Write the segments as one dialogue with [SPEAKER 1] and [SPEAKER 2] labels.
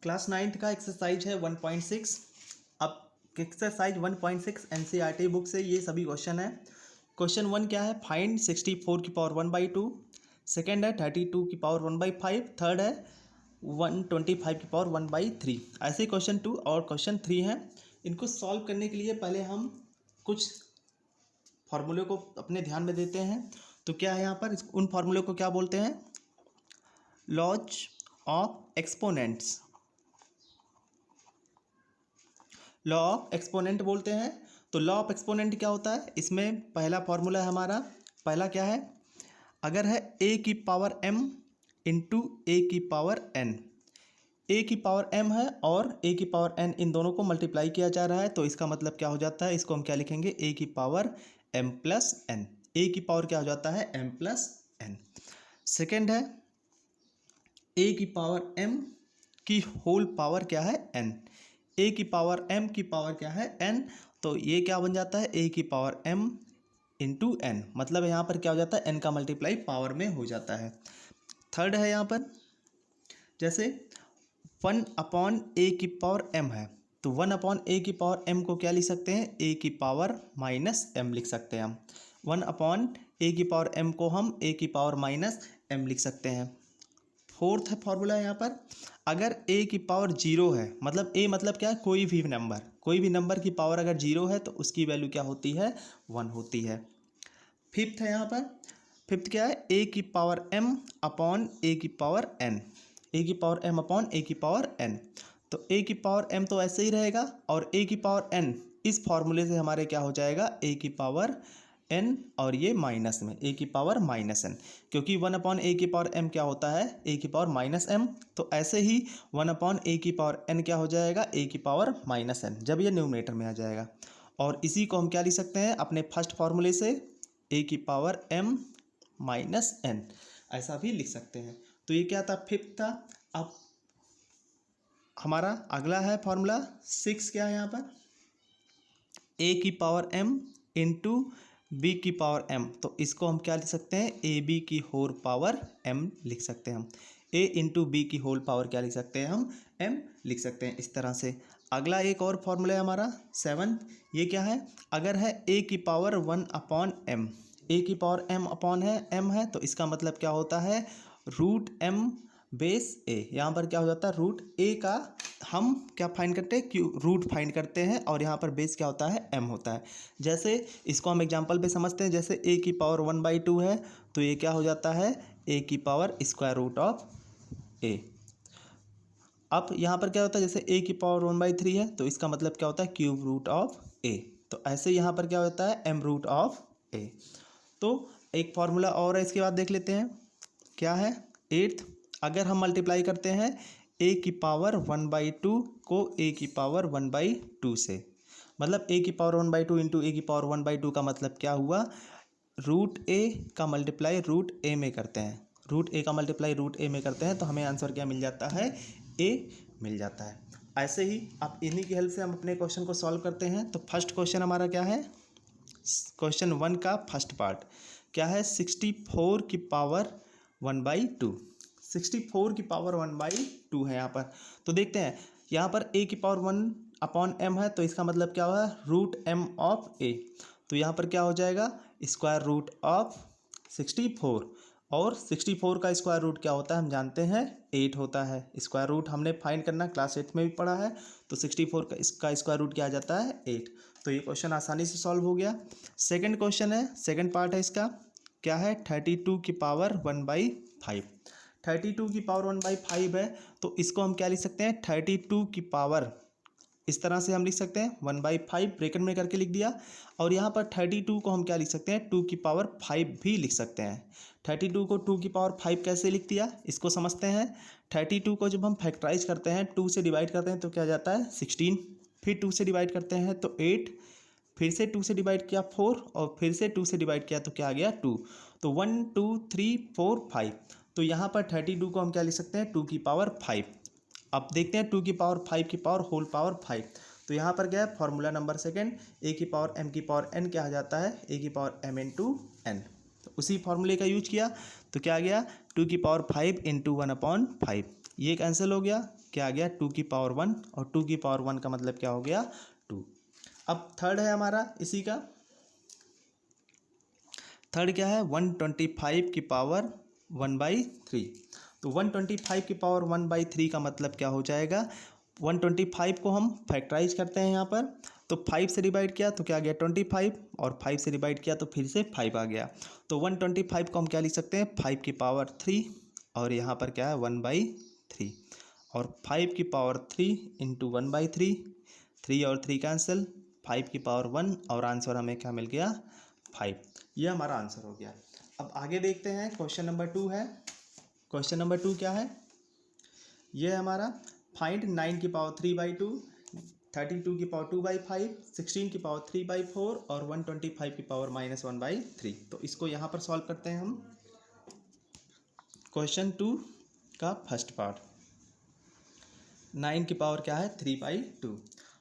[SPEAKER 1] Class 9th का exercise है 1.6। अब एक्सरसाइज 1.6 एनसीईआरटी बुक से ये सभी क्वेश्चन है। क्वेश्चन 1 क्या है, फाइंड 64 की पावर 1/2। सेकेंड है 32 की पावर 1/5। थर्ड है 125 की पावर 1/3। ऐसे क्वेश्चन 2 और क्वेश्चन 3 हैं। इनको सॉल्व करने के लिए पहले हम कुछ फार्मूले को अपने ध्यान में देते हैं। तो क्या है यहाँ पर, उन फार्मूले को क्या बोलते हैं, laws of exponents, law of exponent बोलते हैं। तो लॉ ऑफ एक्सपोनेंट क्या होता है, इसमें पहला फॉर्मूला है हमारा, पहला क्या है, अगर है ए की पावर m इंटू ए की पावर n, ए की पावर m है और ए की पावर n, इन दोनों को मल्टीप्लाई किया जा रहा है, तो इसका मतलब क्या हो जाता है, इसको हम क्या लिखेंगे, ए की पावर m प्लस n। ए की पावर क्या हो जाता है, m प्लस n। सेकेंड है ए की पावर m की होल पावर क्या है, n। ए की पावर m की पावर क्या है, n। तो ये क्या बन जाता है, ए की पावर m इंटू n, मतलब यहाँ पर क्या हो जाता है, n का मल्टीप्लाई पावर में हो जाता है। थर्ड है यहाँ पर, जैसे 1 अपॉन ए की पावर m है, तो 1 अपॉन ए की पावर m को क्या लिख सकते हैं, ए की पावर माइनस m लिख सकते हैं हम। 1 अपॉन ए की पावर m को हम ए की पावर माइनस m लिख सकते हैं। फोर्थ है फॉर्मूला यहाँ पर, अगर a की पावर 0 है, मतलब a मतलब क्या है, कोई भी नंबर की पावर अगर 0 है तो उसकी वैल्यू क्या होती है, 1 होती है। फिफ्थ है यहाँ पर, फिफ्थ क्या है, a की पावर m अपॉन ए की पावर n, ए की पावर m अपॉन ए की पावर n। तो a की पावर m तो ऐसे ही रहेगा और a की पावर n इस फॉर्मूले से हमारे क्या हो जाएगा, a की पावर n और ये माइनस में a की पावर माइनस n, क्योंकि 1 अपॉन ए की पावर m क्या होता है, a की पावर माइनस m। तो ऐसे ही 1 अपॉन ए की पावर n क्या हो जाएगा, a की पावर माइनस n, जब ये न्यूमरेटर में आ जाएगा। और इसी को हम क्या लिख सकते हैं अपने फर्स्ट फार्मूले से, a की पावर m माइनस n, ऐसा भी लिख सकते हैं। तो ये क्या था, फिफ्थ था। अब हमारा अगला है फॉर्मूला 6, क्या है यहाँ पर, a की पावर m इंटू बी की पावर m, तो इसको हम क्या लिख सकते हैं, ए बी की होल पावर m लिख सकते हैं हम। a इंटू बी की होल पावर क्या लिख सकते हैं हम, m लिख सकते हैं, इस तरह से। अगला एक और फॉर्मूला है हमारा 7, ये क्या है, अगर है a की पावर 1 अपॉन m, a की पावर m अपॉन है m है, तो इसका मतलब क्या होता है, रूट m बेस a। यहाँ पर क्या हो जाता है, रूट a का हम क्या फाइंड करते हैं, क्यू रूट फाइंड करते हैं, और यहाँ पर बेस क्या होता है, m होता है। जैसे इसको हम एग्जांपल पे समझते हैं, जैसे a की पावर 1/2 है, तो ये क्या हो जाता है, a की power square root of a। अब यहाँ पर क्या होता है, जैसे a की पावर 1/3 है, तो इसका मतलब क्या होता है, क्यूब रूट ऑफ a। तो ऐसे यहाँ पर क्या होता है, m रूट ऑफ a। तो एक फॉर्मूला और है, इसके बाद देख लेते हैं, क्या है, 8th, अगर हम मल्टीप्लाई करते हैं a की पावर 1/2 को a की पावर 1/2 से, मतलब a की पावर 1/2 इंटू ए की पावर 1/2 का मतलब क्या हुआ, रूट a का मल्टीप्लाई रूट a में करते हैं, रूट a का मल्टीप्लाई रूट a में करते हैं, तो हमें आंसर क्या मिल जाता है, a मिल जाता है। ऐसे ही अब इन्हीं की हेल्प से हम अपने क्वेश्चन को सॉल्व करते हैं। तो फर्स्ट क्वेश्चन हमारा क्या है, क्वेश्चन 1 का फर्स्ट पार्ट क्या है, 64 की पावर 1/2, 64 की पावर 1/2 है यहाँ पर। तो देखते हैं, यहाँ पर a की पावर 1 अपॉन m है, तो इसका मतलब क्या हुआ, रूट m ऑफ a। तो यहाँ पर क्या हो जाएगा, स्क्वायर रूट ऑफ 64, और 64 का स्क्वायर रूट क्या होता है, हम जानते हैं 8 होता है। स्क्वायर रूट हमने फाइंड करना क्लास 8 में भी पढ़ा है, तो 64 का इसका स्क्वायर रूट क्या आ जाता है, 8। तो ये क्वेश्चन आसानी से सॉल्व हो गया। सेकंड क्वेश्चन है, सेकंड पार्ट है इसका, क्या है, 32 की पावर 1/5, 32 की पावर 1/5 है, तो इसको हम क्या लिख सकते हैं, 32 की पावर, इस तरह से हम लिख सकते हैं 1/5 ब्रैकेट में करके लिख दिया, और यहाँ पर 32 को हम क्या लिख सकते हैं, 2 की पावर 5 भी लिख सकते हैं। 32 को 2 की पावर 5 कैसे लिख दिया, इसको समझते हैं। 32 को जब हम फैक्टराइज करते हैं, 2 से डिवाइड करते हैं तो क्या जाता है 16, फिर 2 से डिवाइड करते हैं तो 8, फिर से 2 से डिवाइड किया 4, और फिर से 2 से डिवाइड किया तो क्या आ गया 2। तो 1 2 3 4 5, तो यहाँ पर 32 को हम क्या लिख सकते हैं, 2 की पावर 5। अब देखते हैं 2 की पावर 5 की पावर होल पावर 5, तो यहाँ पर क्या है, फॉर्मूला नंबर सेकंड, a की पावर m की पावर n क्या आ जाता है, a की पावर m इंटू n। तो उसी फॉर्मूले का यूज किया, तो क्या आ गया, 2 की पावर 5 इंटू 1/5, ये कैंसिल हो गया, क्या आ गया 2 की पावर 1, और 2 की पावर 1 का मतलब क्या हो गया 2। अब थर्ड है हमारा इसी का, थर्ड क्या है 125 की पावर 1/3। तो 125 की पावर 1/3 का मतलब क्या हो जाएगा, 125 को हम फैक्टराइज करते हैं यहाँ पर, तो 5 से डिवाइड किया तो क्या आ गया 25, और 5 से डिवाइड किया तो फिर से 5 आ गया। तो 125 को हम क्या लिख सकते हैं 5 की पावर 3, और यहाँ पर क्या है 1/3, और 5 की पावर 3 इंटू 1/3, 3 और 3 कैंसिल, 5 की पावर 1, और आंसर हमें क्या मिल गया 5। ये हमारा आंसर हो गया। अब आगे देखते हैं, क्वेश्चन नंबर 2 है। क्वेश्चन नंबर 2 क्या है, ये है हमारा फाइंड 9 की पावर 3/2, 32 की पावर 2/5, 16 की पावर 3/4 और 125 की पावर -1/3। तो इसको यहाँ पर सॉल्व करते हैं हम। क्वेश्चन 2 का फर्स्ट पार्ट, 9 की पावर क्या है 3/2।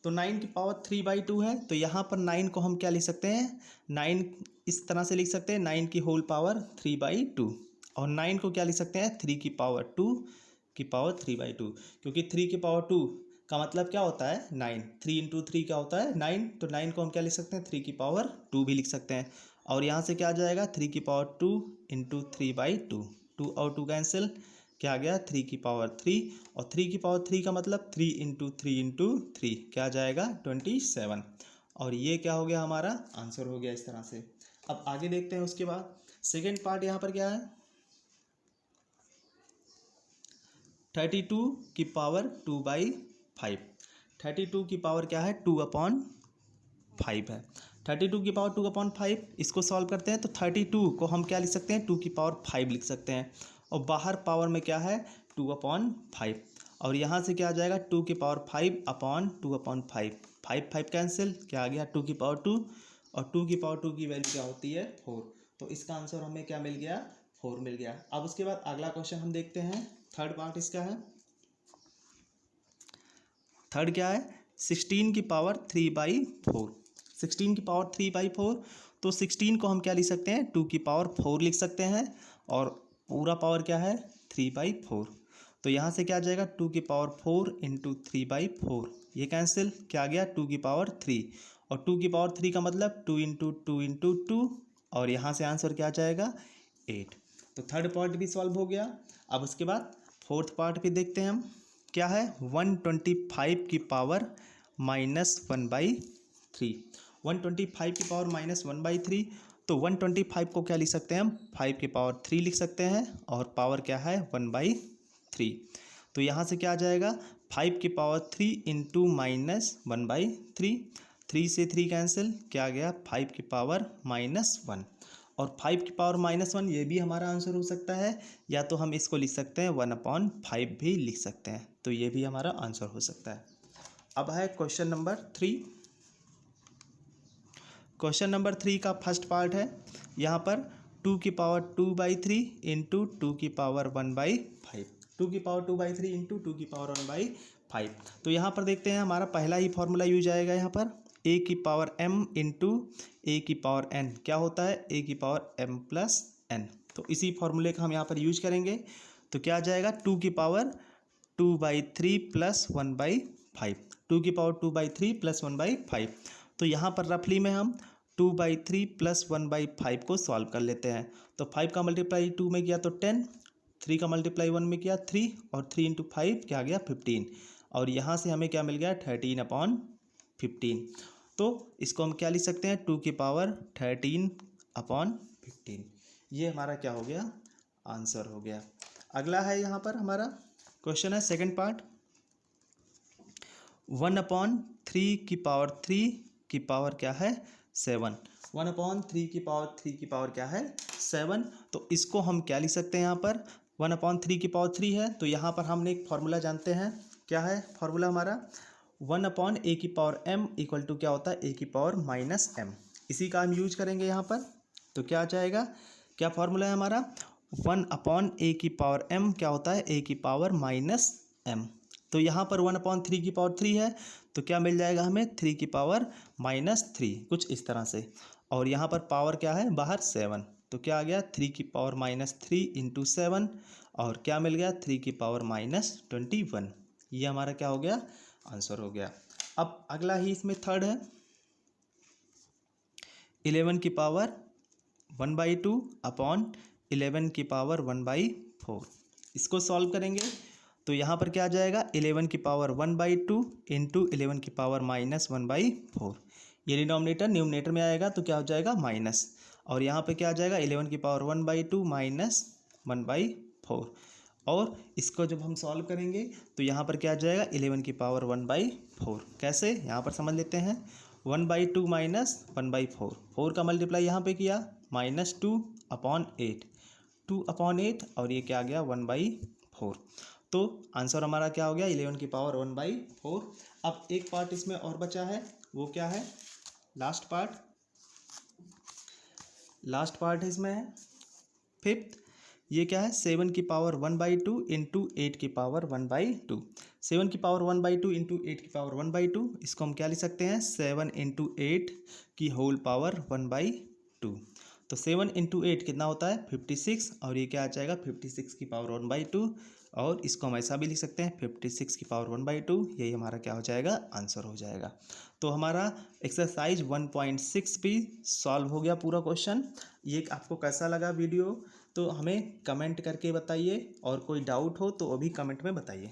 [SPEAKER 1] तो 9 की पावर 3/2 है, तो यहाँ पर 9 को हम क्या लिख सकते हैं, 9 इस तरह से लिख सकते हैं 9 की होल पावर 3/2, और 9 को क्या लिख सकते हैं 3 की पावर 2 की पावर 3/2, क्योंकि 3 की पावर 2 का मतलब क्या होता है 9, 3 इंटू 3 क्या होता है 9, तो 9 को हम क्या लिख सकते हैं 3 की पावर 2 भी लिख सकते हैं। और यहाँ से क्या आ जाएगा 3 की पावर 2 इंटू 3/2, 2 और 2 कैंसिल, क्या आ गया 3 की पावर 3, और 3 की पावर 3 का मतलब 3 इंटू 3 इंटू 3 क्या आ जाएगा 27, और ये क्या हो गया हमारा आंसर हो गया इस तरह से। अब आगे देखते हैं, उसके बाद सेकेंड पार्ट यहाँ पर क्या है, 32 की पावर 2/5, 32 की पावर क्या है 2/5 है, 32 की पावर 2/5, इसको सॉल्व करते हैं तो 32 को हम क्या लिख सकते हैं 2 की पावर 5 लिख सकते हैं, और बाहर पावर में क्या है 2/5, और यहाँ से क्या आ जाएगा 2 की पावर 5/2/5, 5 कैंसिल, क्या आ गया 2 की पावर 2, और 2 की पावर 2 की वैल्यू क्या होती है 4। तो इसका आंसर हमें क्या मिल गया 4 मिल गया। अब उसके बाद अगला क्वेश्चन हम देखते हैं, थर्ड पार्ट इसका है, थर्ड क्या है 16 की पावर 3/4, 16 की पावर 3/4, तो 16 को हम क्या लिख सकते हैं 2 की पावर 4 लिख सकते हैं, और पूरा पावर क्या है 3/4, तो यहाँ से क्या आ जाएगा 2 की पावर 4 इंटू 3/4, ये कैंसिल, क्या आ गया 2 की पावर 3, और 2 की पावर 3 का मतलब 2 इंटू 2 इंटू 2, और यहाँ से आंसर क्या आ जाएगा 8। तो थर्ड पार्ट भी सॉल्व हो गया। अब उसके बाद फोर्थ पार्ट भी देखते हैं हम, क्या है 125 की पावर -1/3, 125 की पावर -1/3, तो 125 को क्या लिख सकते हैं हम 5 की पावर 3 लिख सकते हैं, और पावर क्या है 1/3, तो यहाँ से क्या आ जाएगा 5 की पावर 3 इंटू -1/3, 3 से 3 कैंसिल, क्या आ गया 5 की पावर -1, और 5 की पावर -1 ये भी हमारा आंसर हो सकता है, या तो हम इसको लिख सकते हैं 1/5 भी लिख सकते हैं, तो ये भी हमारा आंसर हो सकता है। अब है क्वेश्चन नंबर 3। क्वेश्चन नंबर 3 का फर्स्ट पार्ट है, यहाँ पर 2 की पावर 2/3 इंटू 2 की पावर 1/5, 2 की पावर 2/3 इंटू 2 की पावर 1/5। तो यहाँ पर देखते हैं हमारा पहला ही फॉर्मूला यूज आएगा, यहाँ पर a की पावर m इंटू ए की पावर n, क्या होता है a की पावर m प्लस n, तो इसी फॉर्मूले का हम यहाँ पर यूज करेंगे। तो क्या आ जाएगा 2 की पावर 2/3 प्लस 1/5, 2 की पावर 2/3 प्लस 1/5, तो यहाँ पर रफली में हम 2/3 प्लस 1/5 को सॉल्व कर लेते हैं। तो 5 का मल्टीप्लाई 2 में किया तो 10, 3 का मल्टीप्लाई 1 में किया 3, और 3 इंटू 5 क्या आ गया 15, और यहाँ से हमें क्या मिल गया 13/15। तो इसको हम क्या लिख सकते हैं 2 की पावर 13/15, ये हमारा क्या हो गया आंसर हो गया। अगला है यहाँ पर हमारा क्वेश्चन है सेकंड पार्ट, 1/3 की पावर 3 की पावर क्या है 7, 1/3 की पावर 3 की पावर क्या है 7, तो इसको हम क्या लिख सकते हैं यहाँ पर 1/3 की पावर 3 है, तो यहाँ पर हमने एक फार्मूला जानते हैं, क्या है फार्मूला हमारा 1/a की पावर m इक्वल टू क्या होता है a की पावर -m, इसी का हम यूज करेंगे यहाँ पर। तो क्या आ जाएगा, क्या फार्मूला है हमारा 1/a की पावर m क्या होता है a की पावर -m, तो यहाँ पर 1/3 की पावर 3 है, तो क्या मिल जाएगा हमें 3 की पावर -3, कुछ इस तरह से, और यहाँ पर पावर क्या है बाहर 7, तो क्या आ गया 3 की पावर -3 इंटू 7, और क्या मिल गया 3 की पावर -21। ये हमारा क्या हो गया आंसर हो गया। अब अगला ही इसमें थर्ड है 11 की पावर 1/2 अपॉन 11 की पावर 1/4। इसको सॉल्व करेंगे तो यहाँ पर क्या आ जाएगा 11 की पावर 1/2 इंटू 11 की पावर -1/4। ये डिनोमिनेटर न्यूमरेटर में आएगा तो क्या हो जाएगा माइनस, और यहाँ पे क्या आ जाएगा 11 की पावर 1/2 -1/4। और इसको जब हम सॉल्व करेंगे तो यहाँ पर क्या आ जाएगा 11 की पावर 1/4। कैसे यहाँ पर समझ लेते हैं 1/2 -1/4, 4 का मल्टीप्लाई यहाँ पे किया -2/8, 2/8 और ये क्या आ गया 1/4। तो आंसर हमारा क्या हो गया 11 की पावर 1/4। अब एक पार्ट इसमें और बचा है, वो क्या है लास्ट पार्ट है इसमें है फिफ्थ। ये क्या है 7 की पावर 1/2 इंटू 8 की पावर 1/2। 7 की पावर 1/2 इंटू 8 की पावर 1/2, इसको हम क्या लिख सकते हैं 7 इंटू 8 की होल पावर 1/2। तो 7 इंटू 8 कितना होता है 56, और ये क्या आ जाएगा 56 की पावर 1/2, और इसको हम ऐसा भी लिख सकते हैं 56 की पावर 1/2। यही हमारा क्या हो जाएगा आंसर हो जाएगा। तो हमारा एक्सरसाइज 1.6 भी सॉल्व हो गया पूरा क्वेश्चन। ये आपको कैसा लगा वीडियो तो हमें कमेंट करके बताइए, और कोई डाउट हो तो वो भी कमेंट में बताइए।